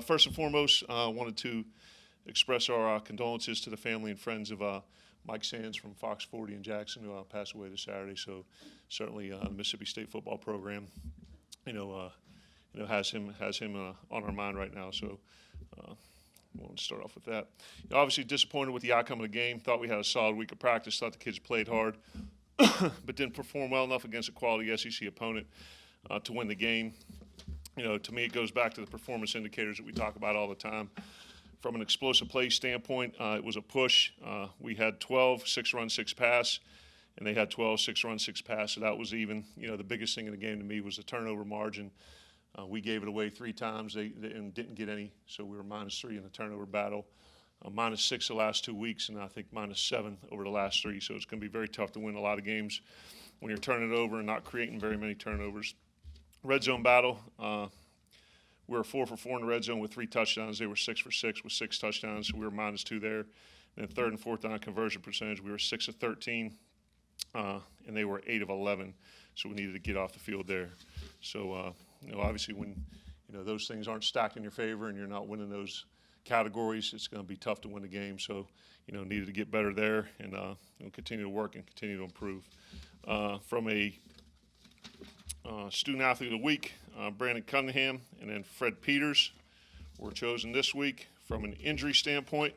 First and foremost, I wanted to express our condolences to the family and friends of Mike Sands from Fox 40 in Jackson, who passed away this Saturday. So certainly the Mississippi State football program, has him on our mind right now. So we want to start off with that. Obviously disappointed with the outcome of the game. Thought we had a solid week of practice. Thought the kids played hard, but didn't perform well enough against a quality SEC opponent to win the game. To me, it goes back to the performance indicators that we talk about all the time. From an explosive play standpoint, it was a push. We had 12 6-run, 6-pass, and they had 12 6-run, 6-pass. So that was even. The biggest thing in the game to me was the turnover margin. We gave it away 3 times and didn't get any, so we were -3 in the turnover battle. -6 the last 2 weeks, and I think -7 over the last 3. So it's going to be very tough to win a lot of games when you're turning it over and not creating very many turnovers. Red zone battle. We were 4 for 4 in the red zone with 3 touchdowns. They were 6 for 6 with 6 touchdowns, so we were -2 there. And then 3rd and 4th down conversion percentage, we were 6 of 13, and they were 8 of 11. So we needed to get off the field there. So obviously when those things aren't stacked in your favor and you're not winning those categories, it's going to be tough to win the game. So needed to get better there and continue to work and continue to improve. From a student athlete of the week, Brandon Cunningham and then Fred Peters were chosen this week. From an injury standpoint,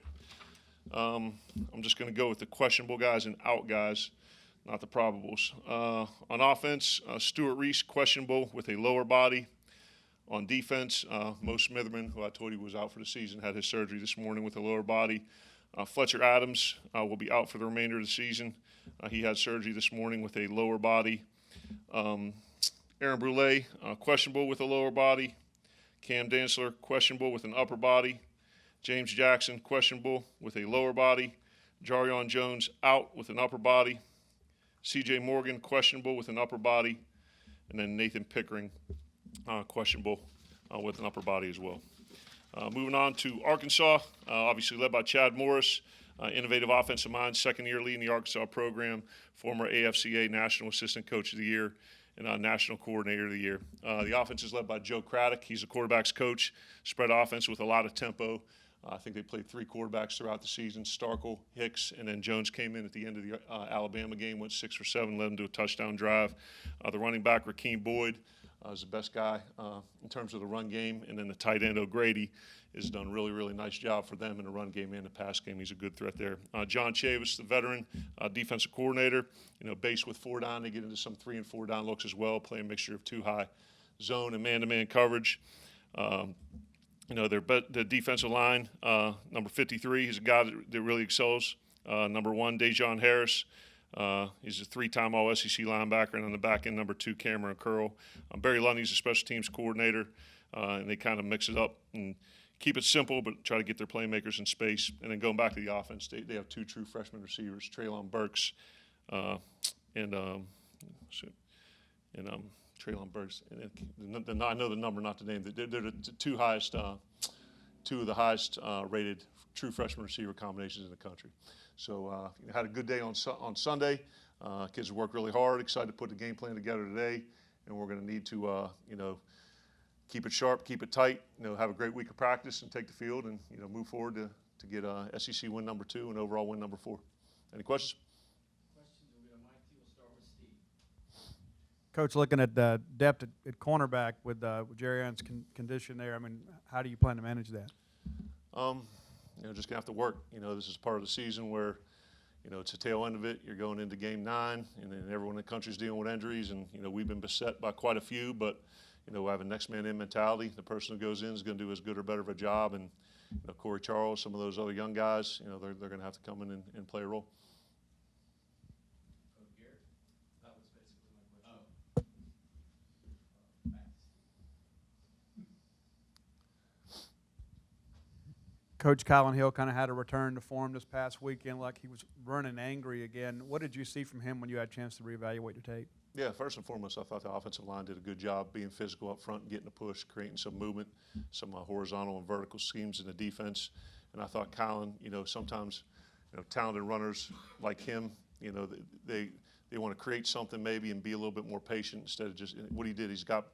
I'm just going to go with the questionable guys and out guys, not the probables. On offense, Stuart Reese, questionable with a lower body. On defense, Mo Smitherman, who I told you was out for the season, had his surgery this morning with a lower body. Fletcher Adams will be out for the remainder of the season. He had surgery this morning with a lower body. Aaron Brule, questionable with a lower body. Cam Dantzler, questionable with an upper body. James Jackson, questionable with a lower body. Jarion Jones, out with an upper body. C.J. Morgan, questionable with an upper body. And then Nathan Pickering, questionable with an upper body as well. Moving on to Arkansas, obviously led by Chad Morris, innovative offensive mind, 2nd year leading the Arkansas program, former AFCA National Assistant Coach of the Year, and National Coordinator of the Year. The offense is led by Joe Craddock. He's a quarterback's coach, spread offense with a lot of tempo. I think they played 3 quarterbacks throughout the season, Starkle, Hicks, and then Jones came in at the end of the Alabama game, went 6 for 7, led them to a touchdown drive. The running back, Rakeem Boyd, is the best guy in terms of the run game, and then the tight end, O'Grady, has done a really, really nice job for them in the run game and the pass game. He's a good threat there. John Chavis, the veteran defensive coordinator, based with 4 down, they get into some 3 and 4 down looks as well, play a mixture of 2 high zone and man-to-man coverage. The defensive line, number 53, he's a guy that really excels. Number 1, Dejon Harris. He's a 3-time All-SEC linebacker, and on the back end, number 2, Cameron Curl. Barry Lundy's a special teams coordinator, and they kind of mix it up and keep it simple, but try to get their playmakers in space. And then going back to the offense, they have 2 true freshman receivers, Traylon Burks and Traylon Burks. And I know the number, not the name. They're the 2 highest, 2 of the highest rated true freshman receiver combinations in the country. So had a good day on Sunday. Kids worked really hard. Excited to put the game plan together today, and we're going to need to keep it sharp, keep it tight. Have a great week of practice and take the field and move forward to get SEC win number 2 and overall win number 4. Any questions? Questions will be on Mike T. We'll start with Steve. Coach, looking at the depth at cornerback with Jarion's condition there, how do you plan to manage that? Just gonna have to work. This is part of the season where, it's the tail end of it. You're going into game 9, and then everyone in the country's dealing with injuries, and we've been beset by quite a few. But we have a next man in mentality. The person who goes in is going to do as good or better of a job. And Corey Charles, some of those other young guys, they're going to have to come in and play a role. Garrett, that was basically my question. Coach Colin Hill kind of had a return to form this past weekend, like he was running angry again. What did you see from him when you had a chance to reevaluate the tape? Yeah, first and foremost, I thought the offensive line did a good job being physical up front, getting a push, creating some movement, some horizontal and vertical schemes in the defense. And I thought Colin, sometimes, talented runners like him, they want to create something maybe and be a little bit more patient instead of just what he did. He's got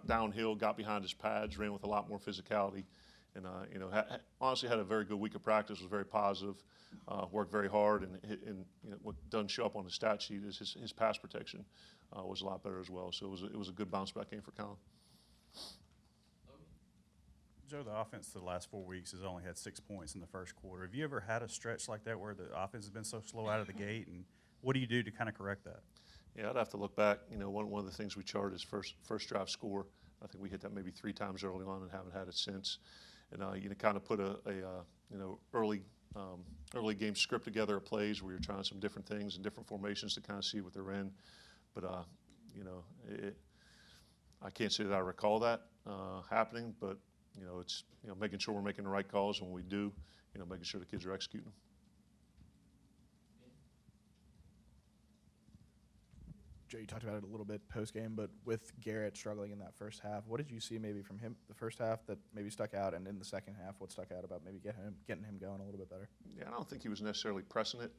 downhill, got behind his pads, ran with a lot more physicality, and honestly had a very good week of practice. Was very positive, worked very hard, and what doesn't show up on the stat sheet is his pass protection was a lot better as well. So it was a good bounce back game for Colin. Joe, the offense the last 4 weeks has only had 6 points in the first quarter. Have you ever had a stretch like that where the offense has been so slow out of the gate, and what do you do to kind of correct that? Yeah, I'd have to look back. One of the things we charted is first drive score. I think we hit that maybe 3 times early on and haven't had it since. And kind of put a early game script together of plays where you're trying some different things and different formations to kind of see what they're in. But I can't say that I recall that happening, but it's making sure we're making the right calls when we do. Making sure the kids are executing. Joe, you talked about it a little bit post game, but with Garrett struggling in that first half, what did you see maybe from him the first half that maybe stuck out, and in the second half, what stuck out about maybe getting him going a little bit better? Yeah, I don't think he was necessarily pressing it,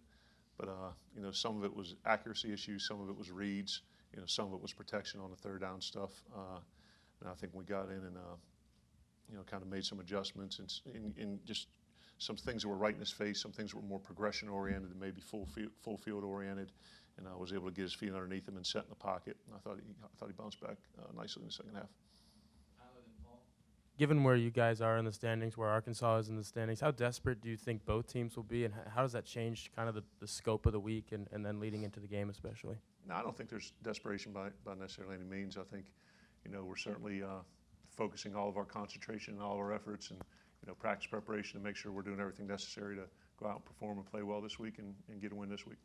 but some of it was accuracy issues, some of it was reads, some of it was protection on the third down stuff. And I think we got in and kind of made some adjustments and just some things that were right in his face, some things that were more progression oriented and maybe full field oriented. And I was able to get his feet underneath him and set in the pocket. And I thought he bounced back nicely in the second half. Given where you guys are in the standings, where Arkansas is in the standings, how desperate do you think both teams will be, and how does that change kind of the scope of the week and then leading into the game especially? No, I don't think there's desperation by necessarily any means. I think, we're certainly focusing all of our concentration and all of our efforts and, practice preparation to make sure we're doing everything necessary to go out and perform and play well this week and get a win this week.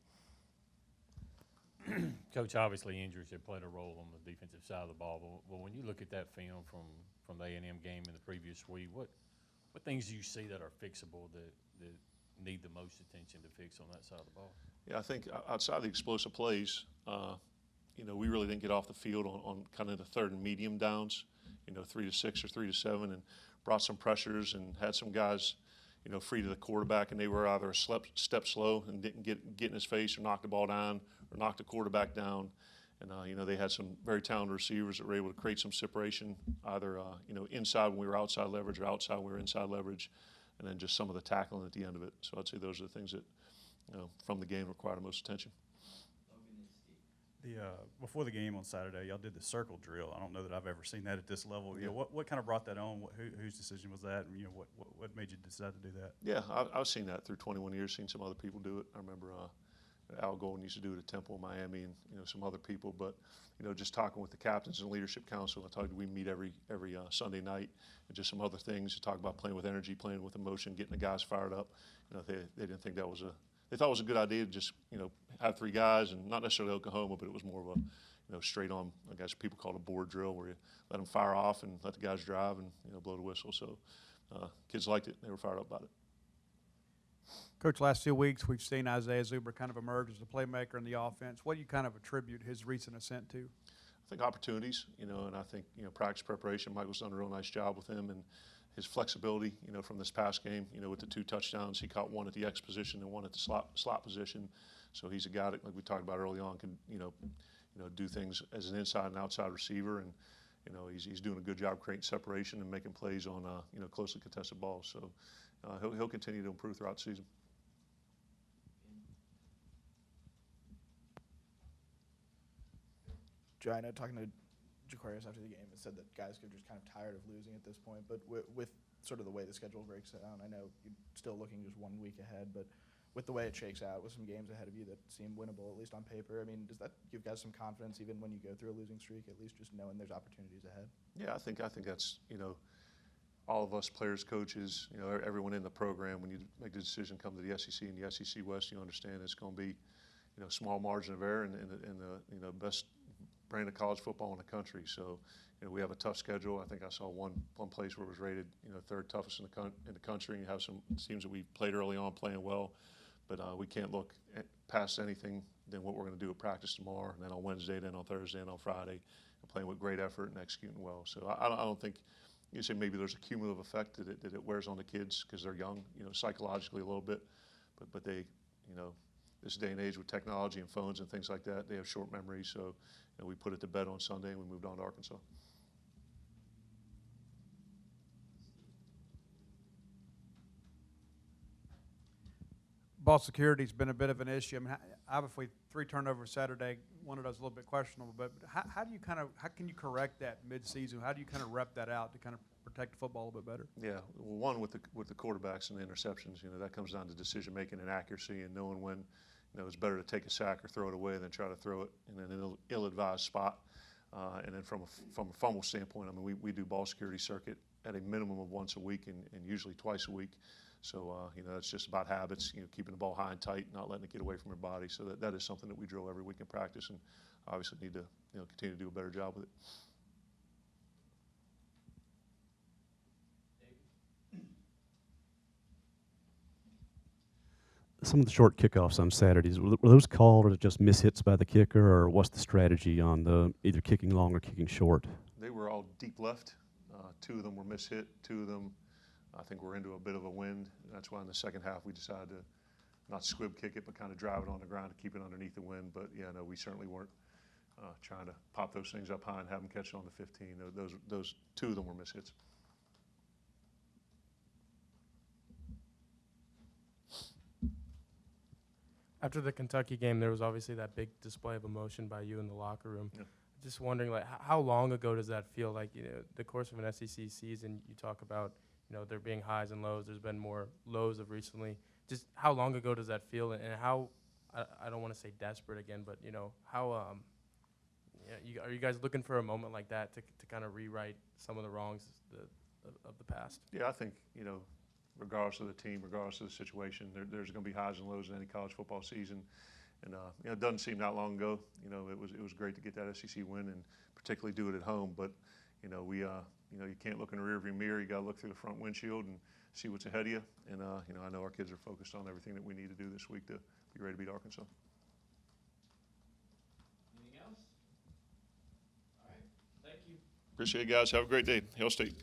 Coach, obviously injuries have played a role on the defensive side of the ball, but when you look at that film from the A&M game in the previous week, what things do you see that are fixable that need the most attention to fix on that side of the ball? Yeah, I think outside the explosive plays, we really didn't get off the field on kind of the third and medium downs, 3 to 6 or 3 to 7, and brought some pressures and had some guys, free to the quarterback, and they were either a step slow and didn't get in his face or knock the ball down or knock the quarterback down. And, they had some very talented receivers that were able to create some separation, either, inside when we were outside leverage or outside when we were inside leverage, and then just some of the tackling at the end of it. So I'd say those are the things that, from the game require the most attention. Before the game on Saturday, y'all did the circle drill. I don't know that I've ever seen that at this level. Yeah. What kind of brought that on? Whose decision was that? And what made you decide to do that? Yeah, I've seen that through 21 years. Seen some other people do it. I remember Al Golden used to do it at Temple, Miami, and some other people. But just talking with the captains and leadership council, I told you we meet every Sunday night, and just some other things to talk about, playing with energy, playing with emotion, getting the guys fired up. They didn't think that was they thought it was a good idea to just have 3 guys, and not necessarily Oklahoma, but it was more of a straight on, I guess people call it a board drill, where you let them fire off and let the guys drive and blow the whistle. So kids liked it; they were fired up about it. Coach, last 2 weeks we've seen Isaiah Zuber kind of emerge as a playmaker in the offense. What do you kind of attribute his recent ascent to? I think opportunities, and I think practice preparation. Michael's done a real nice job with him, and his flexibility, from this past game, with the 2 touchdowns, he caught one at the X position and one at the slot position. So he's a guy that, like we talked about early on, can do things as an inside and outside receiver, and he's doing a good job creating separation and making plays on closely contested balls. So he'll continue to improve throughout the season. Joe, I know talking to Jacarius after the game, it said that guys are just kind of tired of losing at this point, but with sort of the way the schedule breaks down, I know you're still looking just 1 week ahead, but with the way it shakes out, with some games ahead of you that seem winnable, at least on paper, I mean, does that give guys some confidence even when you go through a losing streak, at least just knowing there's opportunities ahead? Yeah, I think that's, all of us players, coaches, everyone in the program, when you make the decision, come to the SEC and the SEC West, you understand it's going to be, small margin of error and the best brand of college football in the country. So, we have a tough schedule. I think I saw one place where it was rated, 3rd toughest in the country. And you have some teams that we played early on playing well, but we can't look past anything than what we're going to do at practice tomorrow, and then on Wednesday, then on Thursday, and on Friday, and playing with great effort and executing well. So I don't think you say maybe there's a cumulative effect that it wears on the kids because they're young, psychologically a little bit, but they, this day and age with technology and phones and things like that, they have short memories. So we put it to bed on Sunday and we moved on to Arkansas. ball security's been a bit of an issue. I mean, obviously 3 turnovers Saturday, one of those a little bit questionable. But how do you how can you correct that mid-season? How do you kind of rep that out to kind of protect the football a little bit better? Yeah, well, one with the quarterbacks and the interceptions, that comes down to decision making and accuracy and knowing when, it's better to take a sack or throw it away than try to throw it in an ill-advised spot. And then from a fumble standpoint, I mean, we do ball security circuit at a minimum of once a week and usually twice a week. So, it's just about habits, keeping the ball high and tight, not letting it get away from your body. So that is something that we drill every week in practice, and obviously need to, continue to do a better job with it. Some of the short kickoffs on Saturdays, were those called or just mishits by the kicker, or what's the strategy on the either kicking long or kicking short? They were all deep left. 2 of them were mishit. 2 of them, I think, were into a bit of a wind. That's why in the second half we decided to not squib kick it, but kind of drive it on the ground to keep it underneath the wind. But yeah, no, we certainly weren't trying to pop those things up high and have them catch it on the 15. Those 2 of them were mishits. After the Kentucky game, there was obviously that big display of emotion by you in the locker room. Yeah. Just wondering, like, how long ago does that feel? Like, the course of an SEC season, you talk about, there being highs and lows. There's been more lows of recently. Just how long ago does that feel, and how, I don't want to say desperate again, but, how, are you guys looking for a moment like that to kind of rewrite some of the wrongs of the past? Yeah, I think, regardless of the team, regardless of the situation, there's going to be highs and lows in any college football season. And it doesn't seem that long ago. It was great to get that SEC win and particularly do it at home. But you can't look in the rearview mirror. You got to look through the front windshield and see what's ahead of you. And I know our kids are focused on everything that we need to do this week to be ready to beat Arkansas. Anything else? All right, thank you. Appreciate it, guys. Have a great day. Hail State.